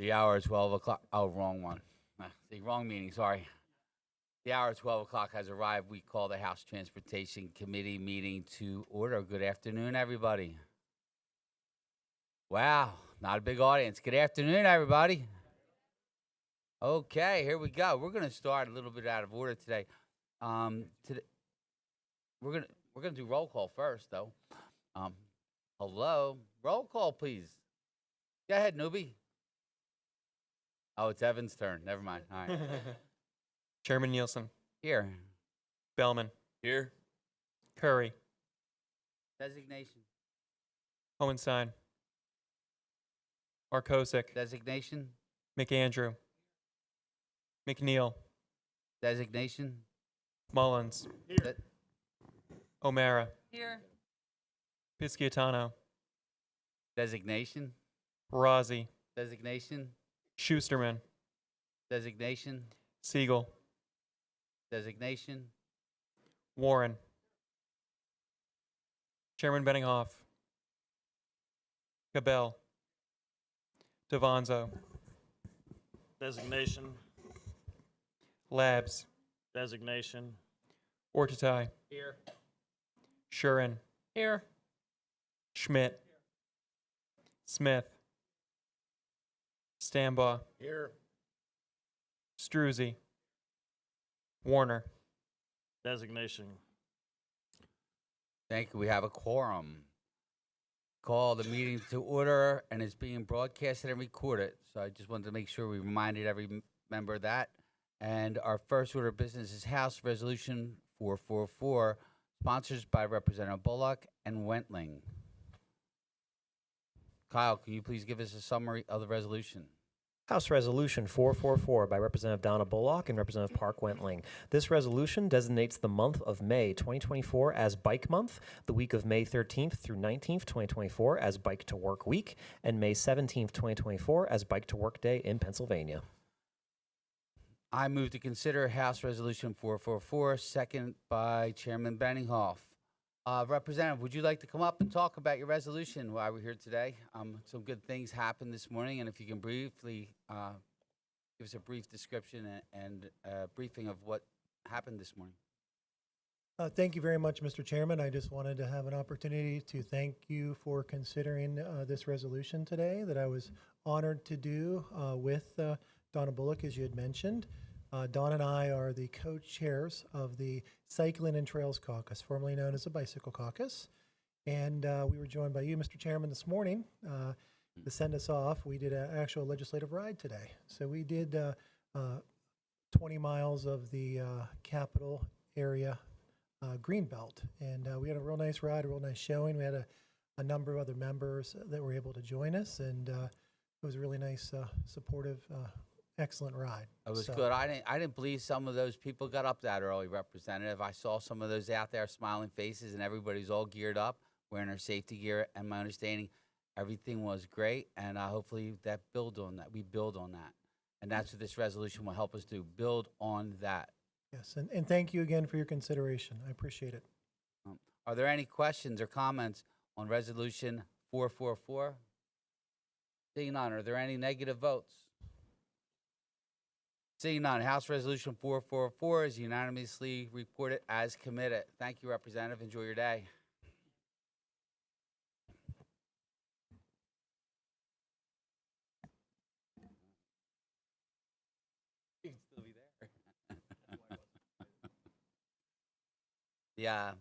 The hour is 12 o'clock. Oh, wrong one. The wrong meeting, sorry. The hour of 12 o'clock has arrived. We call the House Transportation Committee meeting to order. Good afternoon, everybody. Wow, not a big audience. Good afternoon, everybody. Okay, here we go. We're going to start a little bit out of order today. Today we're gonna do roll call first, though. Hello, roll call, please. Go ahead, newbie. Oh, it's Evan's turn. Never mind. All right. Chairman Nielsen, Here. Bellman, Here. Curry, Designation. Hohenstein, Markosik, Designation. McAndrew, McNeil, Designation. Mullins, De- O'Mara, Here. Pisciatano, Designation. Razi, Designation. Schusterman, Designation. Siegel, Designation. Warren, Chairman Benninghoff, Cabell, Devanzo, Designation. Labs, Designation. Ortatai, Here. Shurin, Here. Schmidt, Smith, Stambaugh, Here. Struzzi, Warner. Designation. Thank you. We have a quorum. Call the meeting to order, and it's being broadcasted and recorded. So I just wanted to make sure we reminded every member of that. And our first order of business is House Resolution 444, sponsored by Representative Bullock and Wentling. Kyle, can you please give us a summary of the resolution? House Resolution 444 by Representative Donna Bullock and Representative Park Wentling. This resolution designates the month of May 2024 as Bike Month, the week of May 13th through 19th, 2024 as Bike to Work Week, and May 17th, 2024 as Bike to Work Day in Pennsylvania. I move to consider House Resolution 444, second by Chairman Benninghoff. Representative, would you like to come up and talk about your resolution while we're here today? Some good things happened this morning, and if you can briefly give us a brief description and a briefing of what happened this morning. Thank you very much, Mr. Chairman. I just wanted to have an opportunity to thank you for considering this resolution today that I was honored to do with Donna Bullock, as you had mentioned. Dawn and I are the co-chairs of the Cycling and Trails Caucus, formerly known as the Bicycle Caucus. And we were joined by you, Mr. Chairman, this morning to send us off. We did an actual legislative ride today. So we did 20 miles of the Capitol area Greenbelt. And we had a real nice ride, a real nice showing. We had a number of other members that were able to join us. And it was a really nice, supportive, excellent ride. It was So- good. I didn't believe some of those people got up that early, Representative. I saw some of those out there, smiling faces, and everybody's all geared up, wearing their safety gear. And my understanding, everything was great, and hopefully we build on that. And that's what this resolution will help us do, build on that. Yes, and thank you again for your consideration. I appreciate it. Are there any questions or comments on Resolution 444? Seeing none, are there any negative votes? Seeing none, House Resolution 444 is unanimously reported as committed. Thank you, Representative. Enjoy your day. You can still be there. Yeah.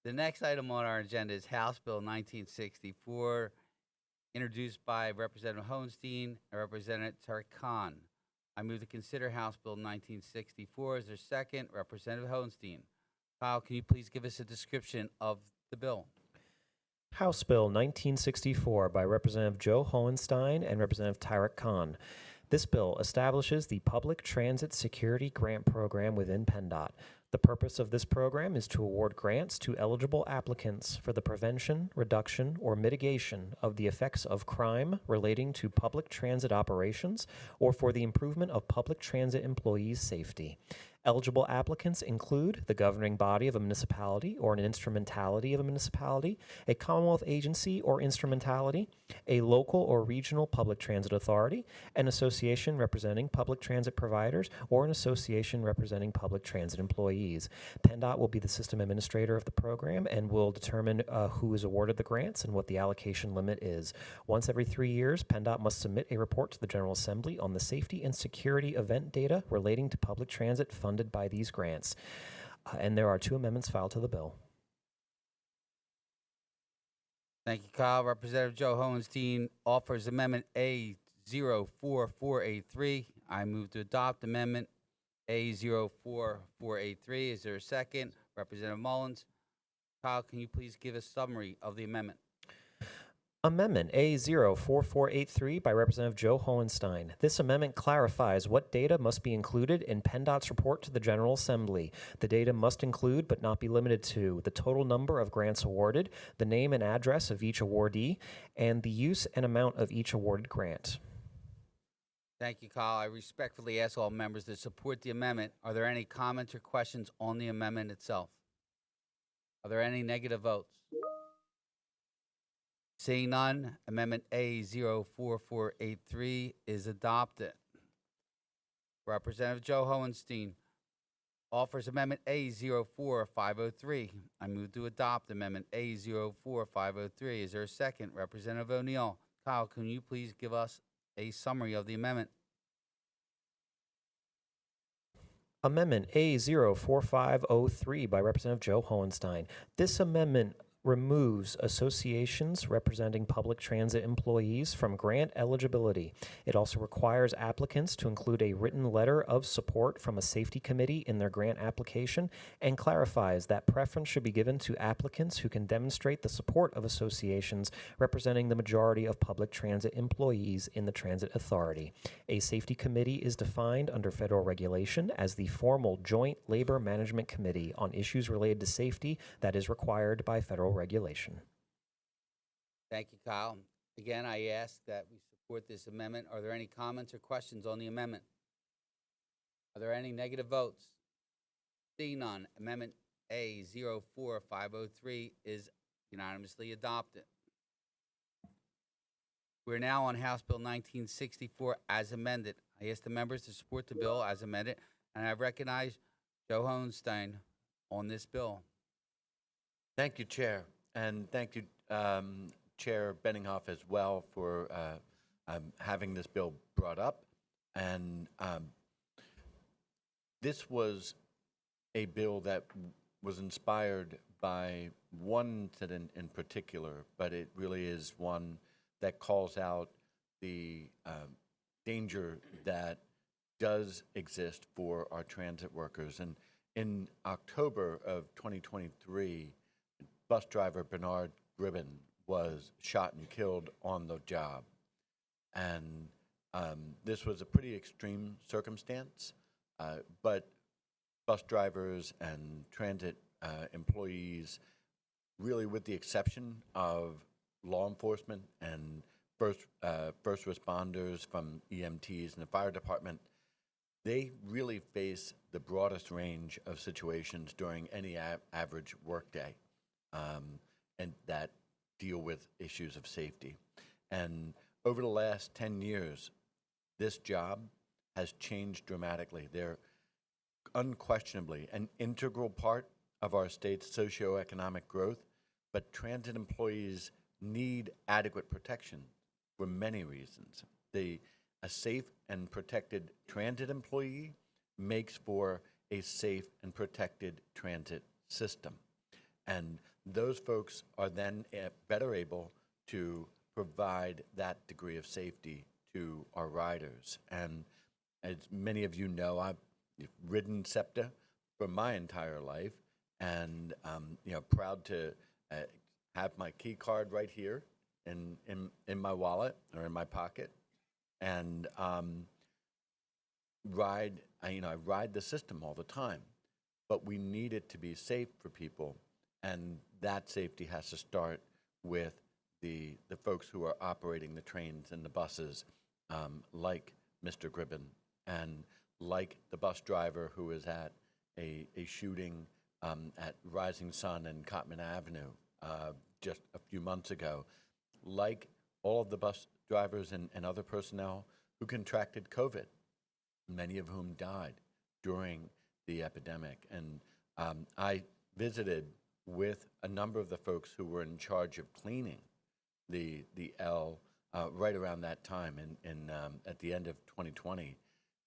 The next item on our agenda is House Bill 1964, introduced by Representative Hohenstein and Representative Tariq Khan. I move to consider House Bill 1964. Is there a second? Representative Hohenstein. Kyle, can you please give us a description of the bill? House Bill 1964 by Representative Joe Hohenstein and Representative Tariq Khan. This bill establishes the Public Transit Security Grant Program within PennDOT. The purpose of this program is to award grants to eligible applicants for the prevention, reduction, or mitigation of the effects of crime relating to public transit operations or for the improvement of public transit employees' safety. Eligible applicants include the governing body of a municipality or an instrumentality of a municipality, a Commonwealth agency or instrumentality, a local or regional public transit authority, an association representing public transit providers, or an association representing public transit employees. PennDOT will be the system administrator of the program and will determine who is awarded the grants and what the allocation limit is. Once every 3 years, PennDOT must submit a report to the General Assembly on the safety and security event data relating to public transit funded by these grants. And there are 2 amendments filed to the bill. Thank you, Kyle. Representative Joe Hohenstein offers Amendment A04483. I move to adopt Amendment A04483. Is there a second? Representative Mullins. Kyle, can you please give a summary of the amendment? Amendment A04483 by Representative Joe Hohenstein. This amendment clarifies what data must be included in PennDOT's report to the General Assembly. The data must include, but not be limited to, the total number of grants awarded, the name and address of each awardee, and the use and amount of each awarded grant. Thank you, Kyle. I respectfully ask all members to support the amendment. Are there any comments or questions on the amendment itself? Are there any negative votes? Seeing none, Amendment A04483 is adopted. Representative Joe Hohenstein offers Amendment A04503. I move to adopt Amendment A04503. Is there a second? Representative O'Neill. Kyle, can you please give us a summary of the amendment? Amendment A04503 by Representative Joe Hohenstein. This amendment removes associations representing public transit employees from grant eligibility. It also requires applicants to include a written letter of support from a safety committee in their grant application and clarifies that preference should be given to applicants who can demonstrate the support of associations representing the majority of public transit employees in the transit authority. A safety committee is defined under federal regulation as the formal joint labor management committee on issues related to safety that is required by federal regulation. Thank you, Kyle. Again, I ask that we support this amendment. Are there any comments or questions on the amendment? Are there any negative votes? Seeing none, Amendment A04503 is unanimously adopted. We're now on House Bill 1964 as amended. I ask the members to support the bill as amended, and I recognize Joe Hohenstein on this bill. Thank you, Chair, and thank you, Chair Benninghoff, as well for having this bill brought up. And this was a bill that was inspired by one incident in particular, but it really is one that calls out the danger that does exist for our transit workers. And in October of 2023, bus driver Bernard Gribben was shot and killed on the job. And this was a pretty extreme circumstance, but bus drivers and transit employees, really with the exception of law enforcement and first responders from EMTs and the fire department, they really face the broadest range of situations during any average workday. And that deal with issues of safety. And over the last 10 years, this job has changed dramatically. They're unquestionably an integral part of our state's socioeconomic growth, but transit employees need adequate protection for many reasons. A safe and protected transit employee makes for a safe and protected transit system. And those folks are then better able to provide that degree of safety to our riders. And as many of you know, I've ridden SEPTA for my entire life, and proud to have my key card right here in my wallet or in my pocket, and I ride the system all the time. But we need it to be safe for people. And that safety has to start with the folks who are operating the trains and the buses, like Mr. Gribben, and like the bus driver who was at a shooting at Rising Sun and Cotman Avenue just a few months ago, like all of the bus drivers and other personnel who contracted COVID, many of whom died during the epidemic. And I visited with a number of the folks who were in charge of cleaning the L right around that time at the end of 2020.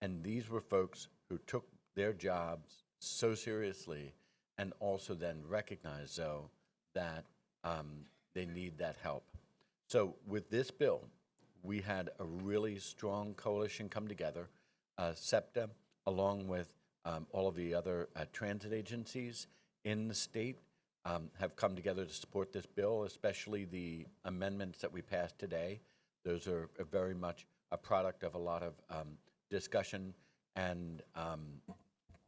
And these were folks who took their jobs so seriously and also then recognized, though, that they need that help. So with this bill, we had a really strong coalition come together. SEPTA, along with all of the other transit agencies in the state, have come together to support this bill, especially the amendments that we passed today. Those are very much a product of a lot of discussion and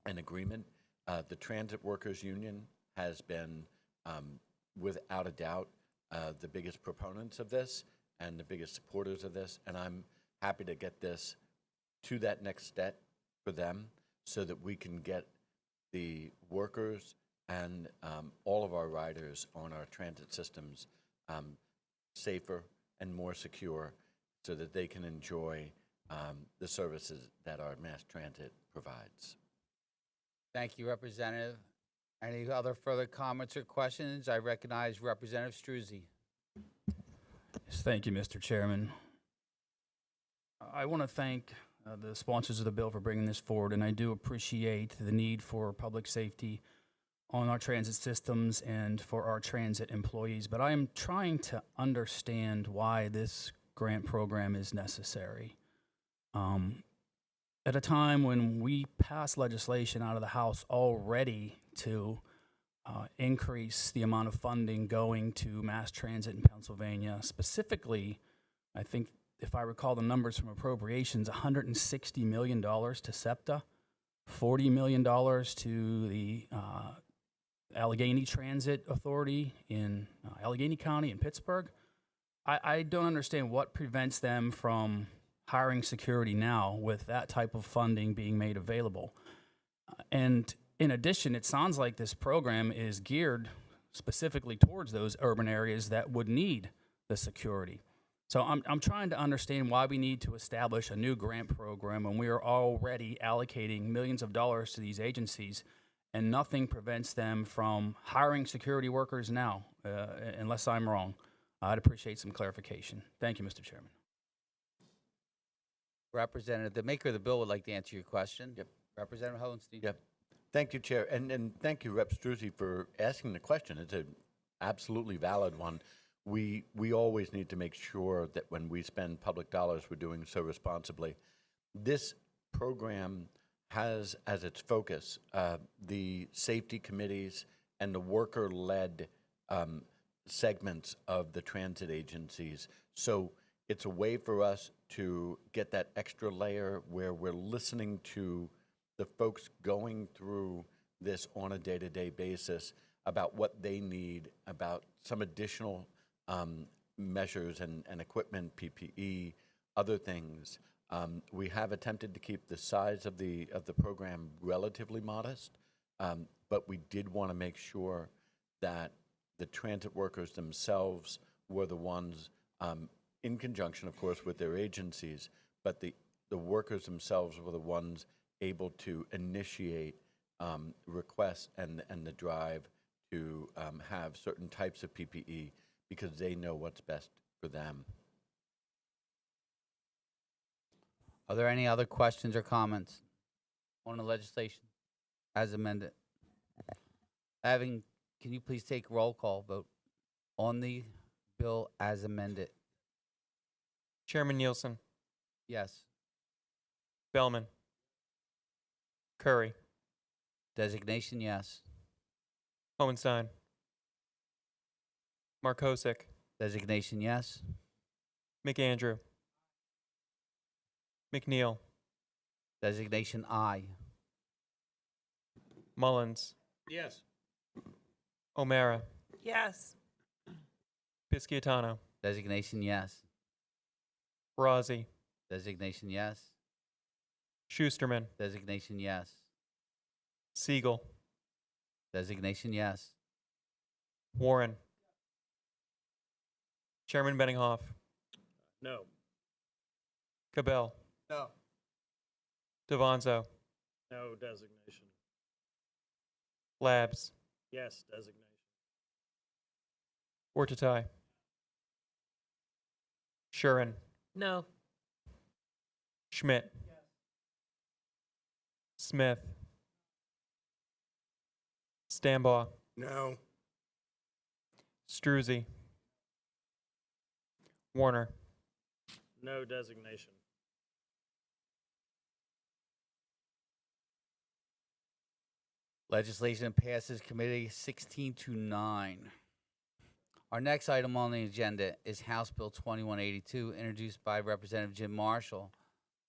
agreement. The Transit Workers Union has been, without a doubt, the biggest proponents of this and the biggest supporters of this, and I'm happy to get this to that next step for them so that we can get the workers and all of our riders on our transit systems safer and more secure so that they can enjoy the services that our mass transit provides. Thank you, Representative. Any other further comments or questions? I recognize Representative Struzzi. Yes, thank you, Mr. Chairman. I want to thank the sponsors of the bill for bringing this forward, and I do appreciate the need for public safety on our transit systems and for our transit employees, but I am trying to understand why this grant program is necessary. At a time when we pass legislation out of the House already to increase the amount of funding going to mass transit in Pennsylvania, specifically, I think if I recall the numbers from appropriations, $160 million to SEPTA, $40 million to the Allegheny Transit Authority in Allegheny County in Pittsburgh. I don't understand what prevents them from hiring security now with that type of funding being made available. And in addition, it sounds like this program is geared specifically towards those urban areas that would need the security. So I'm trying to understand why we need to establish a new grant program when we are already allocating millions of dollars to these agencies and nothing prevents them from hiring security workers now, unless I'm wrong. I'd appreciate some clarification. Thank you, Mr. Chairman. Representative, the maker of the bill would like to answer your question. Yep. Representative Hohenstein. Yep. Thank you, Chair. And thank you, Rep. Struzzi, for asking the question. It's an absolutely valid one. We always need to make sure that when we spend public dollars, we're doing so responsibly. This program has as its focus the safety committees and the worker-led segments of the transit agencies. So it's a way for us to get that extra layer where we're listening to the folks going through this on a day-to-day basis about what they need, about some additional measures and equipment, PPE, other things. We have attempted to keep the size of the program relatively modest, but we did want to make sure that the transit workers themselves were the ones, in conjunction, of course, with their agencies, but the workers themselves were the ones able to initiate requests and the drive to have certain types of PPE because they know what's best for them. Are there any other questions or comments on the legislation as amended? Can you please take roll call vote on the bill as amended? Chairman Nielsen, Yes. Bellman, Curry, Designation, yes. Hohenstein, Markosik, Designation, yes. McAndrew, McNeil, Designation, aye. Mullins, Yes. O'Mara, Yes. Pisciatano, Designation, yes. Razi, Designation, yes. Schusterman. Designation yes. Siegel. Designation yes. Warren. Chairman Benninghoff. No. Cabell. No. Devanzo. No designation. Labs. Yes designation. Ortatai. Shuren. No. Schmidt. Smith. Stambaugh. No. Struzzi. Warner. No designation. Legislation passes committee 16-9. Our next item on the agenda is House Bill 2182, introduced by Representative Jim Marshall.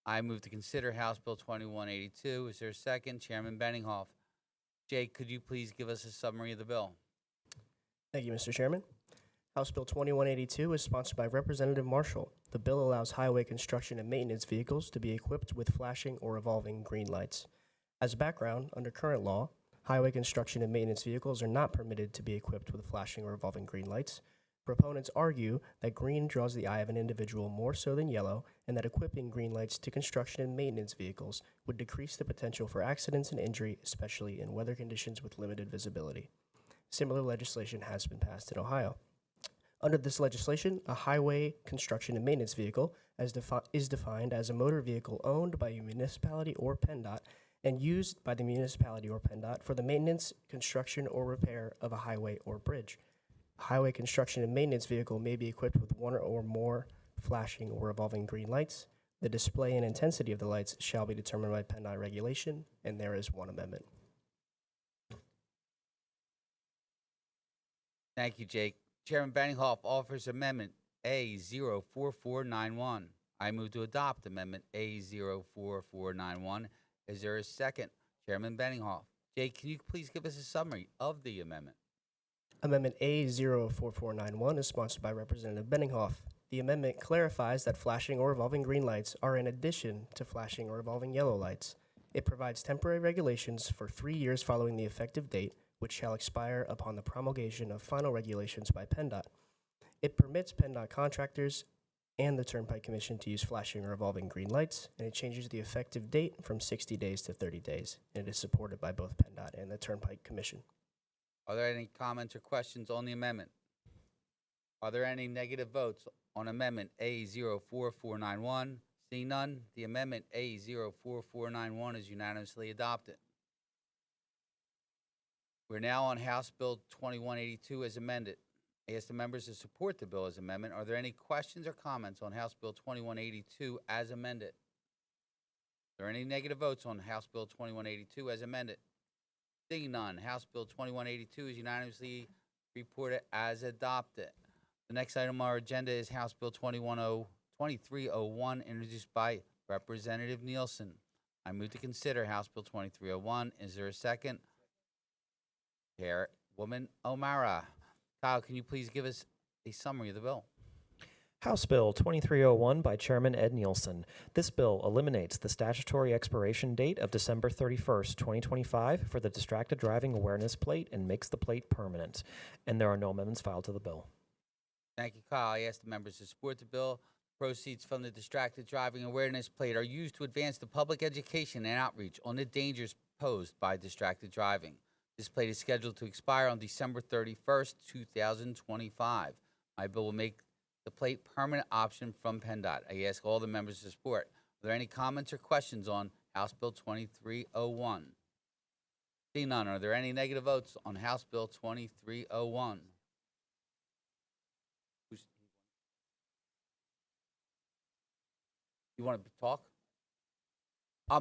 I move to consider House Bill 2182. Is there a second? Chairman Benninghoff. Jake, could you please give us a summary of the bill? Thank you, Mr. Chairman. House Bill 2182 is sponsored by Representative Marshall. The bill allows highway construction and maintenance vehicles to be equipped with flashing or revolving green lights. As background, under current law, highway construction and maintenance vehicles are not permitted to be equipped with flashing or revolving green lights. Proponents argue that green draws the eye of an individual more so than yellow, and that equipping green lights to construction and maintenance vehicles would decrease the potential for accidents and injury, especially in weather conditions with limited visibility. Similar legislation has been passed in Ohio. Under this legislation, a highway construction and maintenance vehicle is defined as a motor vehicle owned by a municipality or PennDOT and used by the municipality or PennDOT for the maintenance, construction, or repair of a highway or bridge. A highway construction and maintenance vehicle may be equipped with one or more flashing or revolving green lights. The display and intensity of the lights shall be determined by PennDOT regulation, and there is one amendment. Thank you, Jake. Chairman Benninghoff offers Amendment A04491. I move to adopt Amendment A04491. Is there a second? Chairman Benninghoff. Jake, can you please give us a summary of the amendment? Amendment A04491 is sponsored by Representative Benninghoff. The amendment clarifies that flashing or revolving green lights are in addition to flashing or revolving yellow lights. It provides temporary regulations for 3 years following the effective date, which shall expire upon the promulgation of final regulations by PennDOT. It permits PennDOT contractors and the Turnpike Commission to use flashing or revolving green lights, and it changes the effective date from 60 days to 30 days, and it is supported by both PennDOT and the Turnpike Commission. Are there any comments or questions on the amendment? Are there any negative votes on Amendment A04491? Seeing none, the amendment A04491 is unanimously adopted. We're now on House Bill 2182 as amended. I ask the members to support the bill as amendment. Are there any questions or comments on House Bill 2182 as amended? Are there any negative votes on House Bill 2182 as amended? Seeing none, House Bill 2182 is unanimously reported as adopted. The next item on our agenda is House Bill 2301, introduced by Representative Nielsen. I move to consider House Bill 2301. Is there a second? Chairwoman O'Mara. Kyle, can you please give us a summary of the bill? House Bill 2301 by Chairman Ed Nielsen. This bill eliminates the statutory expiration date of December 31st, 2025 for the distracted driving awareness plate and makes the plate permanent. And there are no amendments filed to the bill. Thank you, Kyle. I ask the members to support the bill. Proceeds from the distracted driving awareness plate are used to advance the public education and outreach on the dangers posed by distracted driving. This plate is scheduled to expire on December 31st, 2025. My bill will make the plate permanent option from PennDOT. I ask all the members to support. Are there any comments or questions on House Bill 2301? Seeing none, are there any negative votes on House Bill 2301? You want to talk?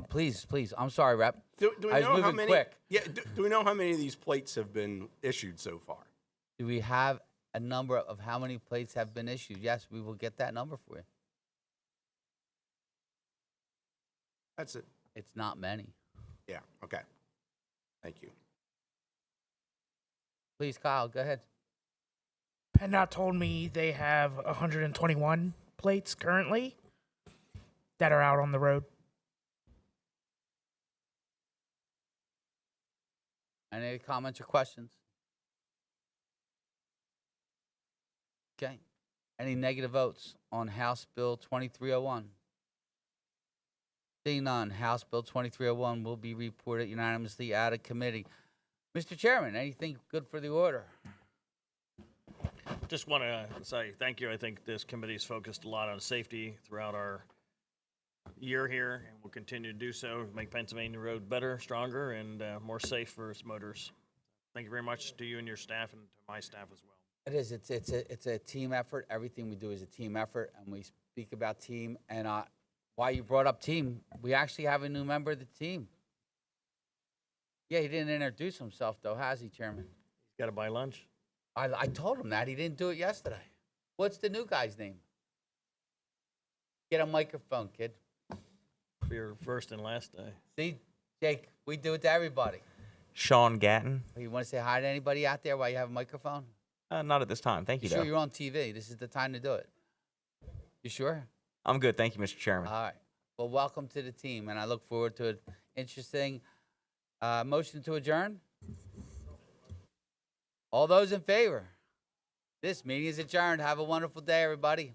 Please. I'm sorry, Rep. Do we I was know how moving many? quick. Yeah. Do we know how many of these plates have been issued so far? Do we have a number of how many plates have been issued? Yes, we will get that number for you. That's it. It's not many. Yeah. Okay. Thank you. Please, Kyle, go ahead. PennDOT told me they have 121 plates currently that are out on the road. Any comments or questions? Okay. Any negative votes on House Bill 2301? Seeing none, House Bill 2301 will be reported unanimously out of committee. Mr. Chairman, anything good for the order? Just want to say thank you. I think this committee's focused a lot on safety throughout our year here, and will continue to do so, make Pennsylvania Road better, stronger, and more safe for its motors. Thank you very much to you and your staff, and to my staff as well. It is. It's a team effort. Everything we do is a team effort, and we speak about team. And why you brought up team, we actually have a new member of the team. Yeah, he didn't introduce himself, though, has he, Chairman? He's got to buy lunch I told him that. He didn't do it yesterday. What's the new guy's name? Get a microphone, kid. for your first and last day. See, Jake, we do it to everybody. Sean Gatton. You want to say hi to anybody out there while you have a microphone? Not at this time. Thank you, Sure, though. you're on TV. This is the time to do it. You sure? I'm good. Thank you, Mr. Chairman. All right. Well, welcome to the team, and I look forward to an interesting motion to adjourn. All those in favor? This meeting is adjourned. Have a wonderful day, everybody.